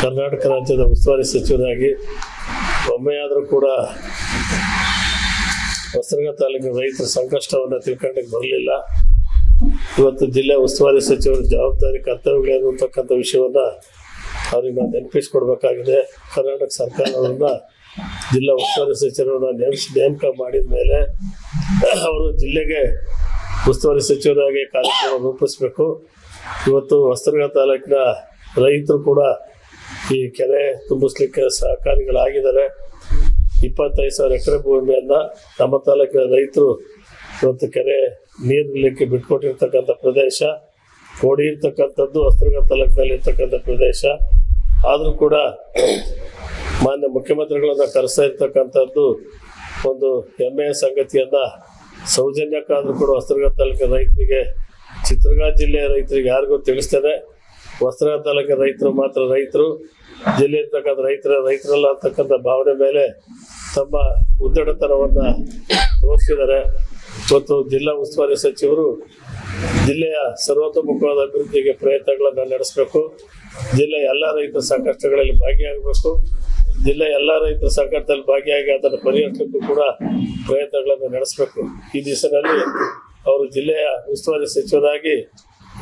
ಕರ್ನಾಟಕ ರಾಜ್ಯದ ಉಸ್ತುವಾರಿ ಸಚಿವರಾಗಿ ಒಮ್ಮೆಯಾದರೂ ಕೂಡ ಹೊಸನಗರ ತಾಲೂಕಿನ ರೈತರ ಸಂಕಷ್ಟವನ್ನು ತಿಳ್ಕೊಂಡಕ್ಕೆ ಬರಲಿಲ್ಲ. ಇವತ್ತು ಜಿಲ್ಲೆ ಉಸ್ತುವಾರಿ ಸಚಿವರ ಜವಾಬ್ದಾರಿ ಕರ್ತವ್ಯಗಳೇನು ಅಂತಕ್ಕಂಥ ವಿಷಯವನ್ನು ಅವ್ರಿಗೆ ನಾವು ನೆನಪಿಸ್ಕೊಡ್ಬೇಕಾಗಿದೆ. ಕರ್ನಾಟಕ ಸರ್ಕಾರವನ್ನು ಜಿಲ್ಲಾ ಉಸ್ತುವಾರಿ ಸಚಿವರನ್ನು ನೇಮಕ ಮಾಡಿದ ಮೇಲೆ ಅವರು ಜಿಲ್ಲೆಗೆ ಉಸ್ತುವಾರಿ ಸಚಿವರಾಗಿ ಕಾರ್ಯಕ್ರಮ ರೂಪಿಸಬೇಕು. ಇವತ್ತು ಹೊಸನಗರ ತಾಲೂಕಿನ ರೈತರು ಕೂಡ ಈ ಕೆರೆ ತುಂಬಿಸ್ಲಿಕ್ಕೆ ಸಹಕಾರಿಗಳಾಗಿದ್ದಾರೆ. 25,000 ಎಕರೆ ಭೂಮಿಯನ್ನು ನಮ್ಮ ತಾಲೂಕಿನ ರೈತರು ಇವತ್ತು ಕೆರೆ ನೀರಿರಲಿಕ್ಕೆ ಬಿಟ್ಕೊಟ್ಟಿರ್ತಕ್ಕಂಥ ಪ್ರದೇಶ, ಕೋಡಿ ಇರ್ತಕ್ಕಂಥದ್ದು ಹೊಸನಗರ ತಾಲೂಕಿನಲ್ಲಿ ಇರ್ತಕ್ಕಂಥ ಪ್ರದೇಶ. ಆದರೂ ಕೂಡ ಮಾನ್ಯ ಮುಖ್ಯಮಂತ್ರಿಗಳನ್ನು ಕರೆಸ್ತಾ ಇರ್ತಕ್ಕಂಥದ್ದು ಒಂದು ಹೆಮ್ಮೆಯ ಸಂಗತಿಯನ್ನು. ಸೌಜನ್ಯಕ್ಕಾದರೂ ಕೂಡ ಹೊಸನಗರ ತಾಲೂಕಿನ ರೈತರಿಗೆ, ಚಿತ್ರದುರ್ಗ ಜಿಲ್ಲೆಯ ರೈತರಿಗೆ ಯಾರಿಗೂ ತಿಳಿಸ್ತೇನೆ. ಹೊಸನಗರ ತಾಲೂಕಿನ ರೈತರು ಮಾತ್ರ ರೈತರು, ಜಿಲ್ಲೆ ಇರ್ತಕ್ಕಂಥ ರೈತರಲ್ಲ ಅಂತಕ್ಕಂಥ ಭಾವನೆ ಮೇಲೆ ತಮ್ಮ ಉದ್ದಟತನವನ್ನು ತೋರಿಸಿದ್ದಾರೆ. ಇವತ್ತು ಜಿಲ್ಲಾ ಉಸ್ತುವಾರಿ ಸಚಿವರು ಜಿಲ್ಲೆಯ ಸರ್ವತೋಮುಖವಾದ ಅಭಿವೃದ್ಧಿಗೆ ಪ್ರಯತ್ನಗಳನ್ನು ನಡೆಸಬೇಕು. ಜಿಲ್ಲೆಯ ಎಲ್ಲ ರೈತರ ಸಂಕಷ್ಟಗಳಲ್ಲಿ ಭಾಗಿಯಾಗಬೇಕು. ಜಿಲ್ಲೆಯ ಎಲ್ಲ ರೈತರ ಸಂಕಟದಲ್ಲಿ ಭಾಗಿಯಾಗಿ ಅದನ್ನು ಪರಿಹರಿಸಲಿಕ್ಕೂ ಕೂಡ ಪ್ರಯತ್ನಗಳನ್ನು ನಡೆಸಬೇಕು. ಈ ದಿಸೆಯಲ್ಲಿ ಅವರು ಜಿಲ್ಲೆಯ ಉಸ್ತುವಾರಿ ಸಚಿವರಾಗಿ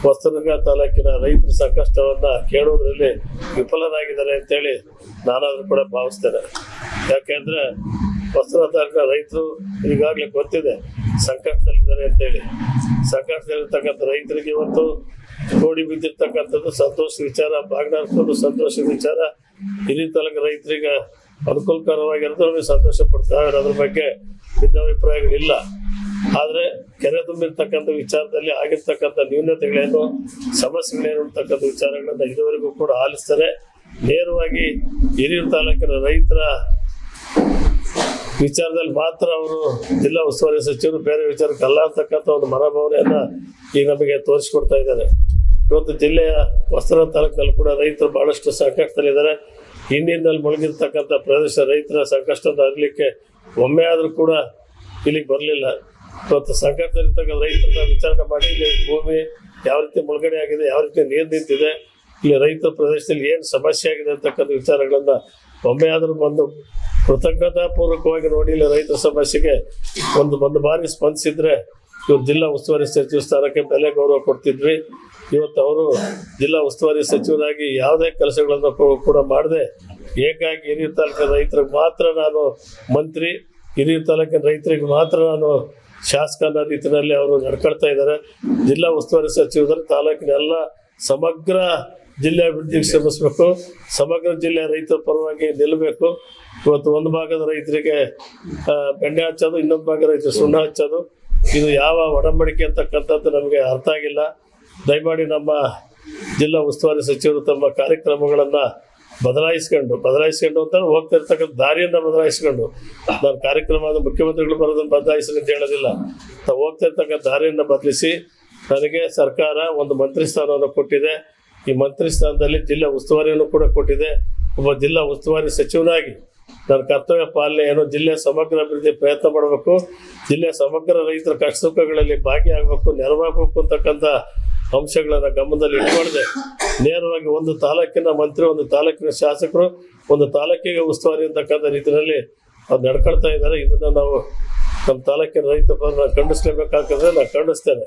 ಹೊಸನಗರ ತಾಲೂಕಿನ ರೈತರ ಸಂಕಷ್ಟವನ್ನು ಕೇಳುವುದರಲ್ಲಿ ವಿಫಲರಾಗಿದ್ದಾರೆ ಅಂತೇಳಿ ನಾನಾದರೂ ಕೂಡ ಭಾವಿಸ್ತೇನೆ. ಯಾಕೆಂದರೆ ಹೊಸನಗರ ತಾಲೂಕಿನ ರೈತರು ಈಗಾಗಲೇ ಗೊತ್ತಿದೆ ಸಂಕಷ್ಟದಲ್ಲಿದ್ದಾರೆ ಅಂತೇಳಿ. ಸಂಕಷ್ಟದಲ್ಲಿರ್ತಕ್ಕಂಥ ರೈತರಿಗೆ ಇವತ್ತು ಕೋಡಿ ಬಿದ್ದಿರ್ತಕ್ಕಂಥದ್ದು ಸಂತೋಷದ ವಿಚಾರ, ಬಾಗ್ನಾರ್ಸೋದು ಸಂತೋಷದ ವಿಚಾರ. ಹಿರಿಯ ತಾಲೂಕಿನ ರೈತರಿಗೆ ಅನುಕೂಲಕರವಾಗಿರೋದು ಸಂತೋಷ ಪಡ್ತಾರೆ, ಅದ್ರ ಬಗ್ಗೆ ಭಿನ್ನಾಭಿಪ್ರಾಯಗಳಿಲ್ಲ. ಆದರೆ ಕೆರೆ ತುಂಬಿರ್ತಕ್ಕಂಥ ವಿಚಾರದಲ್ಲಿ ಆಗಿರ್ತಕ್ಕಂಥ ನ್ಯೂನತೆಗಳೇನು, ಸಮಸ್ಯೆಗಳೇನು ಅಂತಕ್ಕಂಥ ವಿಚಾರಗಳನ್ನ ಇದುವರೆಗೂ ಕೂಡ ಆಲಿಸ್ತಾರೆ. ನೇರವಾಗಿ ಹಿರಿಯ ತಾಲೂಕಿನ ರೈತರ ವಿಚಾರದಲ್ಲಿ ಮಾತ್ರ ಅವರು ಜಿಲ್ಲಾ ಉಸ್ತುವಾರಿ ಸಚಿವರು, ಬೇರೆ ವಿಚಾರಕ್ಕಲ್ಲ ಅಂತಕ್ಕಂಥ ಒಂದು ಮನೋಭಾವನೆಯನ್ನು ಈಗ ನಮಗೆ ತೋರಿಸ್ಕೊಡ್ತಾ ಇದ್ದಾರೆ. ಇವತ್ತು ಜಿಲ್ಲೆಯ ಹೊಸನಗರ ತಾಲೂಕಿನಲ್ಲಿ ಕೂಡ ರೈತರು ಬಹಳಷ್ಟು ಸಂಕಷ್ಟದಲ್ಲಿದ್ದಾರೆ. ಹಿಂದಿನಲ್ಲಿ ಮುಳುಗಿರ್ತಕ್ಕಂಥ ಪ್ರದೇಶ ರೈತರ ಸಂಕಷ್ಟದ ಅರಿಲಿಕ್ಕೆ ಒಮ್ಮೆ ಆದರೂ ಕೂಡ ಇಲ್ಲಿಗೆ ಬರಲಿಲ್ಲ. ಇವತ್ತು ಸಂಕಷ್ಟದಲ್ಲಿರ್ತಕ್ಕಂಥ ರೈತರನ್ನ ವಿಚಾರಣೆ ಮಾಡಿ ಇಲ್ಲಿ ಭೂಮಿ ಯಾವ ರೀತಿ ಮುಳುಗಡೆ ಆಗಿದೆ, ಯಾವ ರೀತಿ ನೀರು ನಿಂತಿದೆ, ಇಲ್ಲಿ ರೈತರ ಪ್ರದೇಶದಲ್ಲಿ ಏನು ಸಮಸ್ಯೆ ಆಗಿದೆ ಅಂತಕ್ಕಂಥ ವಿಚಾರಗಳನ್ನು ಒಮ್ಮೆ ಆದರೂ ಬಂದು ಕೃತಜ್ಞತಾಪೂರ್ವಕವಾಗಿ ನೋಡಿ ಇಲ್ಲಿ ರೈತರ ಸಮಸ್ಯೆಗೆ ಒಂದು ಬಾರಿ ಸ್ಪಂದಿಸಿದ್ರೆ ಇವರು ಜಿಲ್ಲಾ ಉಸ್ತುವಾರಿ ಸಚಿವ ಸ್ಥಾನಕ್ಕೆ ಬೆಲೆ ಗೌರವ ಕೊಡ್ತಿದ್ವಿ. ಇವತ್ತು ಅವರು ಜಿಲ್ಲಾ ಉಸ್ತುವಾರಿ ಸಚಿವರಾಗಿ ಯಾವುದೇ ಕೆಲಸಗಳನ್ನು ಕೂಡ ಮಾಡದೆ ಏಕಾಗಿ ಹಿರಿಯ ತಾಲೂಕಿನ ರೈತರಿಗೆ ಮಾತ್ರ ನಾನು ಮಂತ್ರಿ, ಹಿರಿಯ ತಾಲೂಕಿನ ರೈತರಿಗೆ ಮಾತ್ರ ನಾನು ಶಾಸಕ ಅನ್ನೋ ರೀತಿಯಲ್ಲಿ ಅವರು ನಡ್ಕೊಳ್ತಾ ಇದ್ದಾರೆ. ಜಿಲ್ಲಾ ಉಸ್ತುವಾರಿ ಸಚಿವರು ತಾಲೂಕಿನ ಎಲ್ಲ ಸಮಗ್ರ ಜಿಲ್ಲೆ ಅಭಿವೃದ್ಧಿಗೆ ಶ್ರಮಿಸಬೇಕು, ಸಮಗ್ರ ಜಿಲ್ಲೆಯ ರೈತರ ಪರವಾಗಿ ನಿಲ್ಲಬೇಕು. ಇವತ್ತು ಒಂದು ಭಾಗದ ರೈತರಿಗೆ ಬೆಣ್ಣೆ ಹಚ್ಚೋದು, ಇನ್ನೊಂದು ಭಾಗದ ರೈತರು ಸುಣ್ಣ ಹಚ್ಚೋದು, ಇದು ಯಾವ ಒಡಂಬಡಿಕೆ ಅಂತಕ್ಕಂಥದ್ದು ನಮಗೆ ಅರ್ಥ ಆಗಿಲ್ಲ. ದಯಮಾಡಿ ನಮ್ಮ ಜಿಲ್ಲಾ ಉಸ್ತುವಾರಿ ಸಚಿವರು ತಮ್ಮ ಕಾರ್ಯಕ್ರಮಗಳನ್ನು ಬದಲಾಯಿಸ್ಕೊಂಡು ಅಂತ ಹೋಗ್ತಾ ಇರ್ತಕ್ಕಂಥ ದಾರಿಯನ್ನು ಬದಲಾಯಿಸ್ಕೊಂಡು, ನಾನು ಕಾರ್ಯಕ್ರಮದ ಮುಖ್ಯಮಂತ್ರಿಗಳು ಬರೋದನ್ನು ಬದಲಾಯಿಸಿ ಅಂತ ಹೇಳೋದಿಲ್ಲ, ನಾವು ಹೋಗ್ತಾ ಇರ್ತಕ್ಕಂಥ ದಾರಿಯನ್ನು ಬದಲಿಸಿ ನನಗೆ ಸರ್ಕಾರ ಒಂದು ಮಂತ್ರಿ ಸ್ಥಾನವನ್ನು ಕೊಟ್ಟಿದೆ. ಈ ಮಂತ್ರಿ ಸ್ಥಾನದಲ್ಲಿ ಜಿಲ್ಲಾ ಉಸ್ತುವಾರಿಯನ್ನು ಕೂಡ ಕೊಟ್ಟಿದೆ. ಒಬ್ಬ ಜಿಲ್ಲಾ ಉಸ್ತುವಾರಿ ಸಚಿವನಾಗಿ ನನ್ನ ಕರ್ತವ್ಯ ಪಾಲನೆ ಏನು, ಜಿಲ್ಲೆಯ ಸಮಗ್ರ ಅಭಿವೃದ್ಧಿ ಪ್ರಯತ್ನ ಮಾಡಬೇಕು, ಜಿಲ್ಲೆಯ ಸಮಗ್ರ ರೈತರ ಕಷ್ಟ ಸುಖಗಳಲ್ಲಿ ಭಾಗಿಯಾಗಬೇಕು, ನೆರವಾಗಬೇಕು ಅಂತಕ್ಕಂಥ ಅಂಶಗಳನ್ನು ಗಮನದಲ್ಲಿ ಇಟ್ಕೊಳ್ಳದೆ ನೇರವಾಗಿ ಒಂದು ತಾಲೂಕಿನ ಮಂತ್ರಿ, ಒಂದು ತಾಲೂಕಿನ ಶಾಸಕರು, ಒಂದು ತಾಲೂಕಿಗೆ ಉಸ್ತುವಾರಿ ಅಂತಕ್ಕಂಥ ರೀತಿಯಲ್ಲಿ ಅವ್ರು ನಡ್ಕೊಳ್ತಾ ಇದ್ದಾರೆ. ಇದನ್ನು ನಾವು ನಮ್ಮ ತಾಲೂಕಿನ ರೈತರ ಖಂಡಿಸಲೇಬೇಕಾಗ್ತದೆ. ನಾನು ಖಂಡಿಸ್ತೇನೆ.